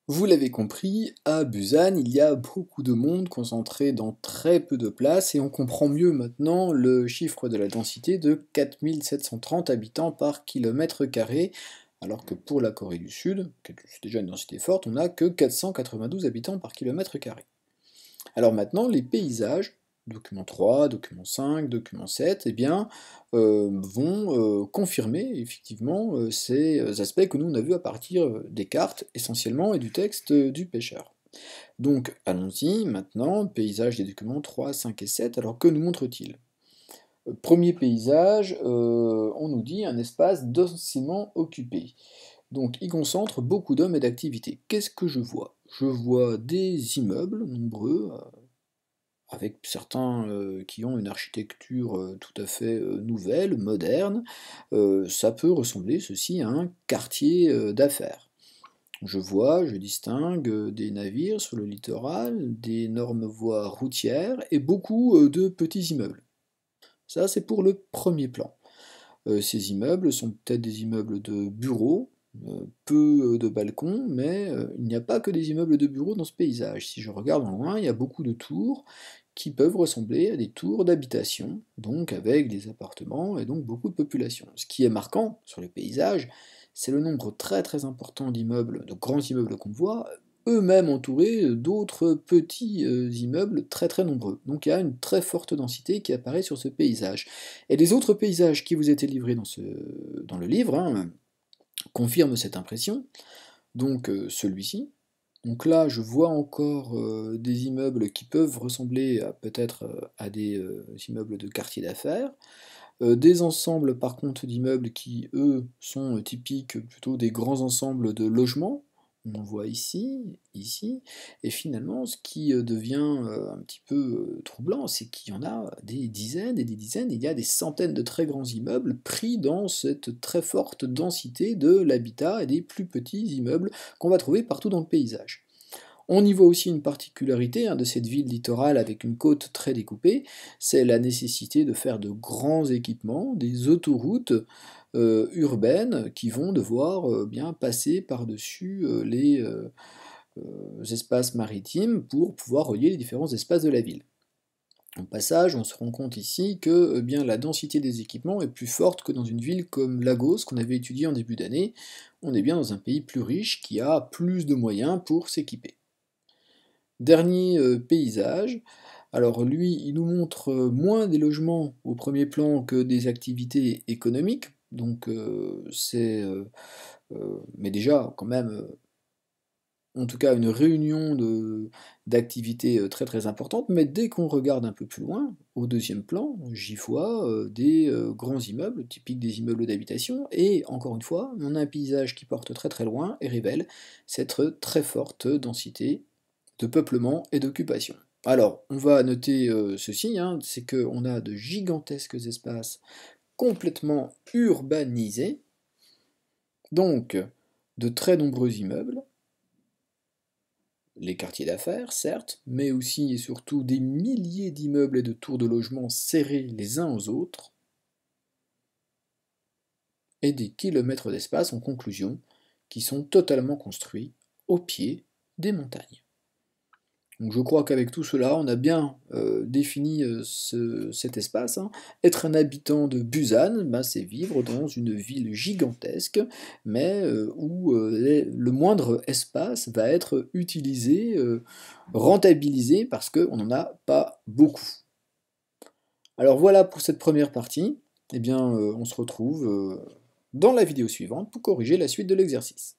Vous l'avez compris, à Busan, il y a beaucoup de monde concentré dans très peu de places et on comprend mieux maintenant le chiffre de la densité de 4730 habitants par kilomètre carré, alors que pour la Corée du Sud, qui est déjà une densité forte, on n'a que 492 habitants par kilomètre carré. Alors maintenant, les paysages, document 3, document 5, document 7, eh bien, vont confirmer effectivement ces aspects que nous on a vus à partir des cartes essentiellement et du texte du pêcheur. Donc allons-y maintenant, paysage des documents 3, 5 et 7, alors que nous montre-t-il? Premier paysage, on nous dit un espace densément occupé. Donc il concentre beaucoup d'hommes et d'activités. Qu'est-ce que je vois? Je vois des immeubles nombreux, avec certains qui ont une architecture tout à fait nouvelle, moderne. Ça peut ressembler ceci à un quartier d'affaires. Je distingue des navires sur le littoral, d'énormes voies routières et beaucoup de petits immeubles. Ça, c'est pour le premier plan. Ces immeubles sont peut-être des immeubles de bureaux, peu de balcons, mais il n'y a pas que des immeubles de bureaux dans ce paysage. Si je regarde en loin, il y a beaucoup de tours qui peuvent ressembler à des tours d'habitation, donc avec des appartements et donc beaucoup de population. Ce qui est marquant sur le paysage, c'est le nombre très très important d'immeubles, de grands immeubles qu'on voit, eux-mêmes entourés d'autres petits immeubles très très nombreux. Donc il y a une très forte densité qui apparaît sur ce paysage. Et les autres paysages qui vous étaient livrés dans le livre confirment cette impression. Donc celui-ci. Donc là, je vois encore des immeubles qui peuvent ressembler peut-être à des immeubles de quartier d'affaires. Des ensembles par contre d'immeubles qui, eux, sont typiques plutôt des grands ensembles de logements. On en voit ici, ici, et finalement ce qui devient un petit peu troublant, c'est qu'il y en a des dizaines et des dizaines, il y a des centaines de très grands immeubles pris dans cette très forte densité de l'habitat et des plus petits immeubles qu'on va trouver partout dans le paysage. On y voit aussi une particularité de cette ville littorale avec une côte très découpée, c'est la nécessité de faire de grands équipements, des autoroutes urbaines qui vont devoir bien passer par-dessus les espaces maritimes pour pouvoir relier les différents espaces de la ville. Au passage, on se rend compte ici que bien, la densité des équipements est plus forte que dans une ville comme Lagos qu'on avait étudié en début d'année. On est bien dans un pays plus riche qui a plus de moyens pour s'équiper. Dernier paysage, alors lui, il nous montre moins des logements au premier plan que des activités économiques, donc mais déjà quand même, en tout cas une réunion d'activités très très importantes, mais dès qu'on regarde un peu plus loin, au deuxième plan, j'y vois des grands immeubles, typiques des immeubles d'habitation, et encore une fois, on a un paysage qui porte très très loin et révèle cette très forte densité de peuplement et d'occupation. Alors, on va noter ceci, c'est qu'on a de gigantesques espaces complètement urbanisés, donc de très nombreux immeubles, les quartiers d'affaires, certes, mais aussi et surtout des milliers d'immeubles et de tours de logements serrés les uns aux autres, et des kilomètres d'espace en conclusion, qui sont totalement construits au pied des montagnes. Donc je crois qu'avec tout cela, on a bien défini cet espace. Être un habitant de Busan, c'est vivre dans une ville gigantesque, mais où le moindre espace va être utilisé, rentabilisé, parce qu'on n'en a pas beaucoup. Alors voilà pour cette première partie. Eh bien, on se retrouve dans la vidéo suivante pour corriger la suite de l'exercice.